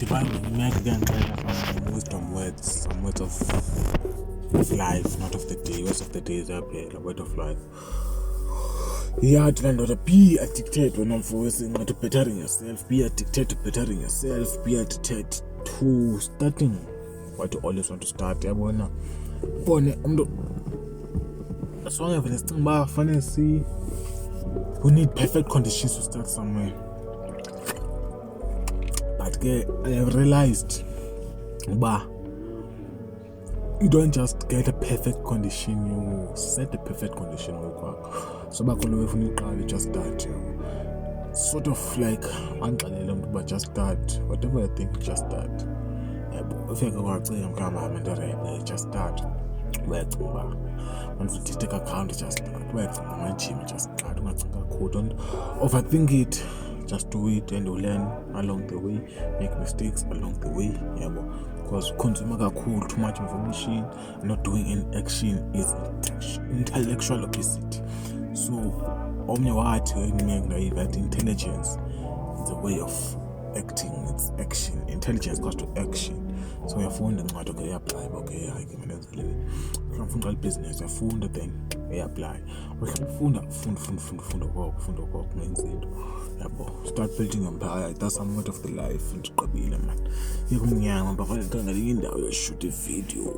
divine make again some wisdom words, some words of life, not of the day. Words of the day is a word of life. Yeah, to be addicted when I'm forcing to bettering yourself, be addicted to bettering yourself, be addicted to starting what you always want to start. Yeah, bona as long as it's about fantasy, we need perfect conditions to start somewhere. But I have realized you don't just get a perfect condition, you set the perfect condition. So back all the way from you just start. Sort of like but just start. Whatever you think, just start. If you go just start. Once you take account, just start. My gym, just start. Don't overthink it. Just do it and you learn along the way. Make mistakes along the way. Because consuming too much information, not doing any action is intellectual obesity. So, that intelligence is a way of acting, it's action. Intelligence goes to action. So you found okay, apply, okay, I can from business, you found the thing, you apply. Start building empire. That's somewhat of the life and man. You can shoot a video.